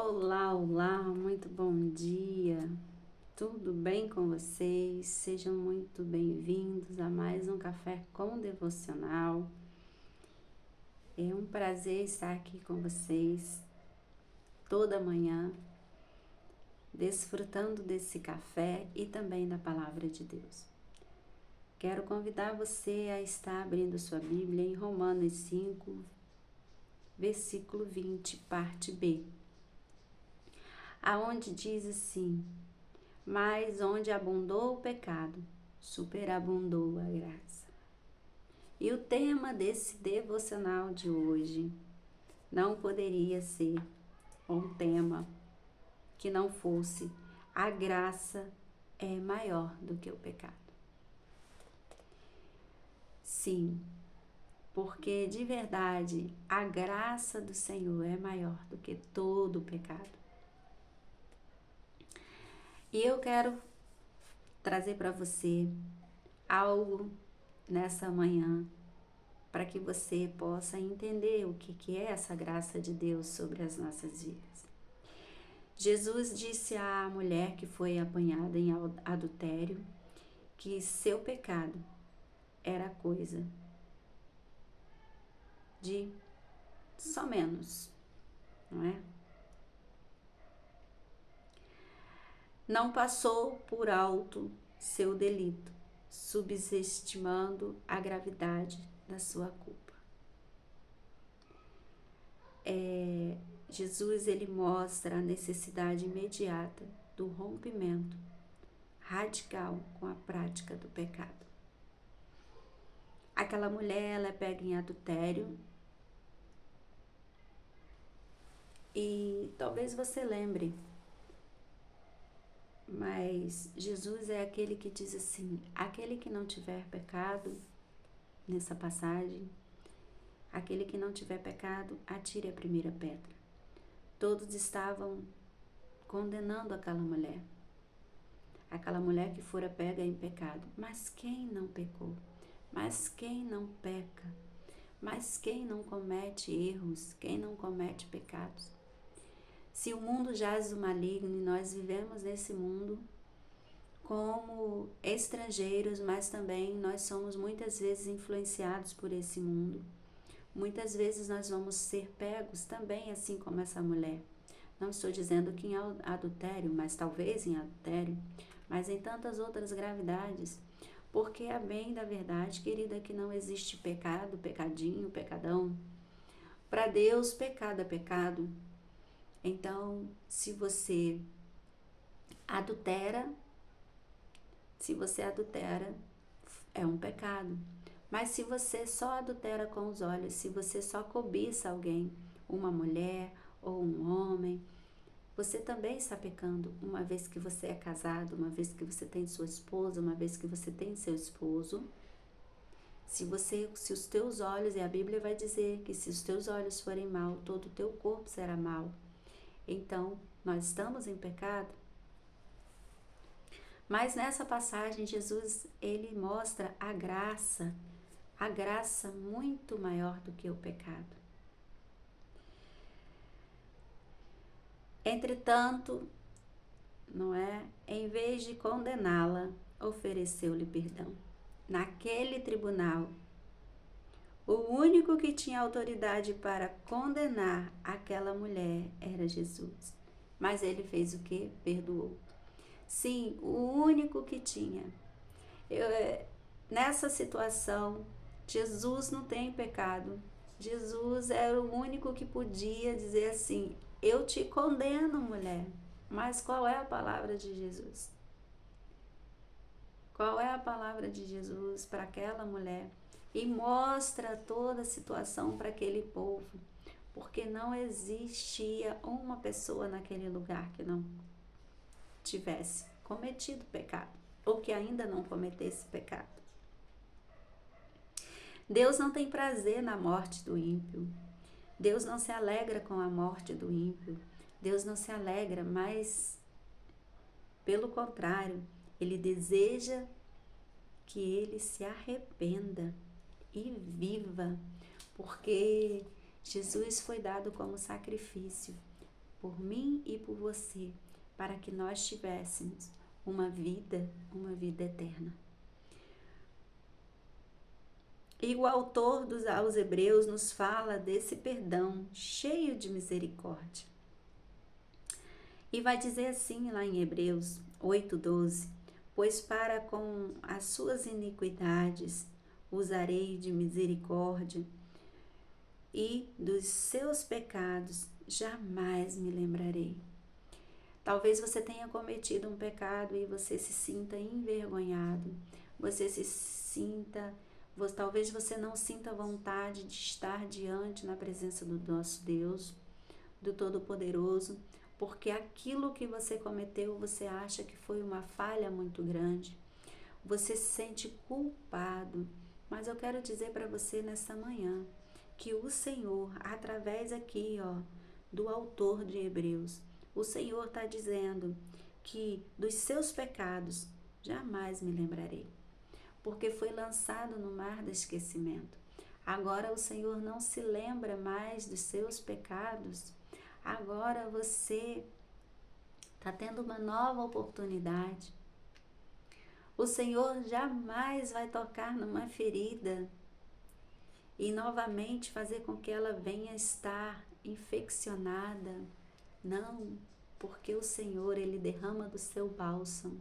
Olá, olá, muito bom dia. Tudo bem com vocês? Sejam muito bem-vindos a mais um Café com Devocional. É um prazer estar aqui com vocês toda manhã, desfrutando desse café e também da Palavra de Deus. Quero convidar você a estar abrindo sua Bíblia em Romanos 5, versículo 20, parte B, aonde diz assim: mas onde abundou o pecado, superabundou a graça. E o tema desse devocional de hoje não poderia ser um tema que não fosse: a graça é maior do que o pecado. Sim, porque de verdade a graça do Senhor é maior do que todo o pecado. E eu quero trazer para você algo nessa manhã para que você possa entender o que é essa graça de Deus sobre as nossas vidas. Jesus disse à mulher que foi apanhada em adultério que seu pecado era coisa de só menos, não é? Não passou por alto seu delito, subestimando a gravidade da sua culpa. Jesus ele mostra a necessidade imediata do rompimento radical com a prática do pecado. Aquela mulher ela é pega em adultério e talvez você lembre, mas Jesus é aquele que diz assim: aquele que não tiver pecado, nessa passagem, aquele que não tiver pecado, atire a primeira pedra. Todos estavam condenando aquela mulher que fora pega em pecado. Mas quem não pecou? Mas quem não peca? Mas quem não comete erros? Quem não comete pecados? Se o mundo jaz do maligno e nós vivemos nesse mundo como estrangeiros, mas também nós somos muitas vezes influenciados por esse mundo. Muitas vezes nós vamos ser pegos também, assim como essa mulher. Não estou dizendo que em adultério, mas talvez em adultério, mas em tantas outras gravidades. Porque a bem da verdade, querida, que não existe pecado, pecadinho, pecadão. Para Deus, pecado é pecado. Então, se você adultera, é um pecado. Mas se você só adultera com os olhos, se você só cobiça alguém, uma mulher ou um homem, você também está pecando, uma vez que você é casado, uma vez que você tem sua esposa, uma vez que você tem seu esposo. Se os teus olhos, e a Bíblia vai dizer que se os teus olhos forem mal, todo o teu corpo será mal. Então, nós estamos em pecado. Mas nessa passagem, Jesus, ele mostra a graça muito maior do que o pecado. Entretanto, não é? Em vez de condená-la, ofereceu-lhe perdão. Naquele tribunal, o único que tinha autoridade para condenar aquela mulher era Jesus. Mas ele fez o quê? Perdoou. Sim, o único que tinha. Nessa situação, Jesus não tem pecado. Jesus era o único que podia dizer assim: eu te condeno, mulher. Mas qual é a palavra de Jesus? Qual é a palavra de Jesus para aquela mulher? E mostra toda a situação para aquele povo, porque não existia uma pessoa naquele lugar que não tivesse cometido pecado, ou que ainda não cometesse pecado. Deus não tem prazer na morte do ímpio. Deus não se alegra com a morte do ímpio. Deus não se alegra, mas pelo contrário, Ele deseja que ele se arrependa e viva, porque Jesus foi dado como sacrifício. por mim e por você, para que nós tivéssemos uma vida eterna. E o autor aos Hebreus nos fala desse perdão cheio de misericórdia. E vai dizer assim lá em Hebreus 8:12: pois para com as suas iniquidades usarei de misericórdia, e dos seus pecados jamais me lembrarei. Talvez você tenha cometido um pecado e você se sinta envergonhado, talvez você não sinta vontade de estar diante na presença do nosso Deus, do Todo-Poderoso, porque aquilo que você cometeu, você acha que foi uma falha muito grande. Você se sente culpado, mas eu quero dizer para você nessa manhã que o Senhor, através aqui, do autor de Hebreus, o Senhor está dizendo que dos seus pecados jamais me lembrarei, porque foi lançado no mar do esquecimento. Agora o Senhor não se lembra mais dos seus pecados. Agora você está tendo uma nova oportunidade. O Senhor jamais vai tocar numa ferida e novamente fazer com que ela venha estar infeccionada. Não, porque o Senhor, Ele derrama do seu bálsamo.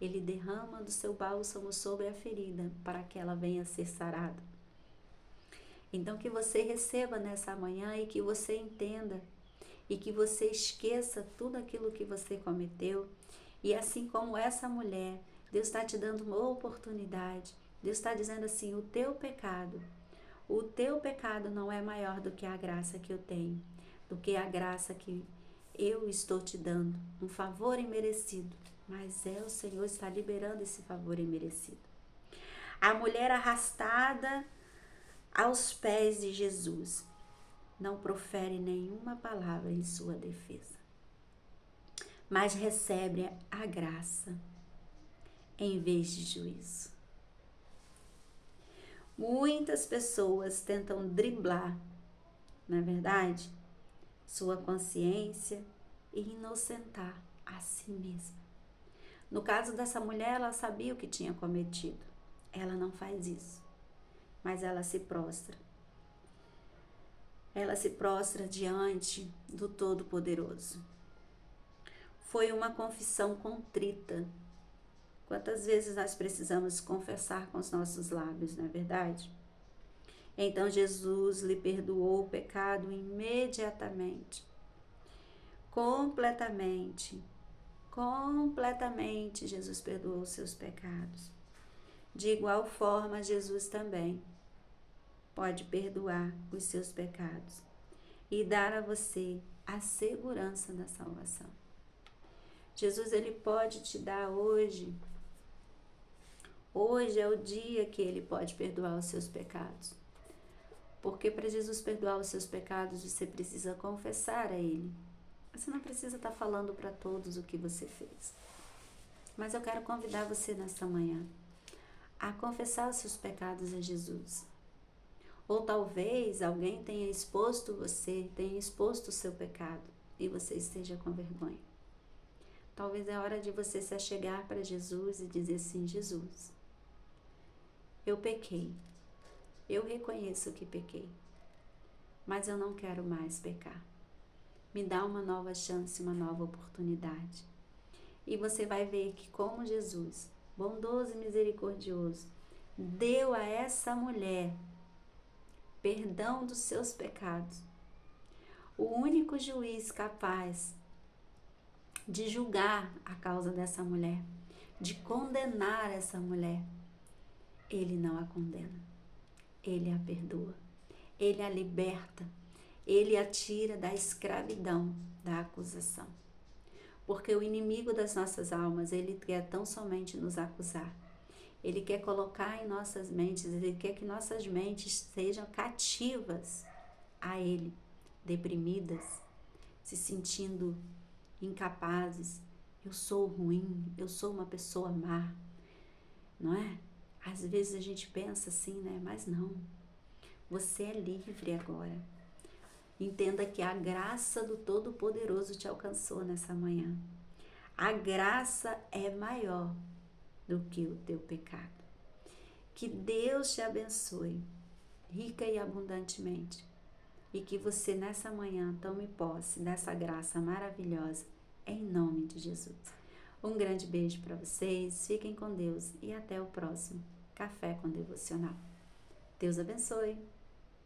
Ele derrama do seu bálsamo sobre a ferida para que ela venha a ser sarada. Então que você receba nessa manhã e que você entenda e que você esqueça tudo aquilo que você cometeu. E assim como essa mulher, Deus está te dando uma oportunidade. Deus está dizendo assim, o teu pecado não é maior do que a graça que eu tenho, do que a graça que eu estou te dando, um favor imerecido, mas o Senhor está liberando esse favor imerecido. A mulher arrastada aos pés de Jesus não profere nenhuma palavra em sua defesa, mas recebe a graça em vez de juízo. Muitas pessoas tentam driblar, não é verdade, sua consciência e inocentar a si mesma. No caso dessa mulher, ela sabia o que tinha cometido. Ela não faz isso, mas ela se prostra. Ela se prostra diante do Todo-Poderoso. Foi uma confissão contrita. Quantas vezes nós precisamos confessar com os nossos lábios, não é verdade? Então Jesus lhe perdoou o pecado imediatamente. Completamente Jesus perdoou os seus pecados. De igual forma, Jesus também pode perdoar os seus pecados e dar a você a segurança da salvação. Jesus, Ele pode te dar hoje é o dia que Ele pode perdoar os seus pecados. Porque para Jesus perdoar os seus pecados, você precisa confessar a Ele. Você não precisa estar falando para todos o que você fez. Mas eu quero convidar você nesta manhã a confessar os seus pecados a Jesus. Ou talvez alguém tenha exposto o seu pecado e você esteja com vergonha. Talvez é hora de você se achegar para Jesus e dizer assim, Jesus, eu pequei, eu reconheço que pequei, mas eu não quero mais pecar. Me dá uma nova chance, uma nova oportunidade. E você vai ver que como Jesus, bondoso e misericordioso, deu a essa mulher perdão dos seus pecados. O único juiz capaz de julgar a causa dessa mulher, de condenar essa mulher, Ele não a condena, Ele a perdoa, Ele a liberta, Ele a tira da escravidão, da acusação. Porque o inimigo das nossas almas, ele quer tão somente nos acusar. Ele quer colocar em nossas mentes, Ele quer que nossas mentes sejam cativas a Ele, deprimidas, se sentindo incapazes. Eu sou ruim, eu sou uma pessoa má, não é? Às vezes a gente pensa assim, né? Mas não, você é livre agora. Entenda que a graça do Todo-Poderoso te alcançou nessa manhã. A graça é maior do que o teu pecado. Que Deus te abençoe, rica e abundantemente, e que você nessa manhã tome posse dessa graça maravilhosa, em nome de Jesus. Um grande beijo para vocês, fiquem com Deus e até o próximo Café com Devocional. Deus abençoe.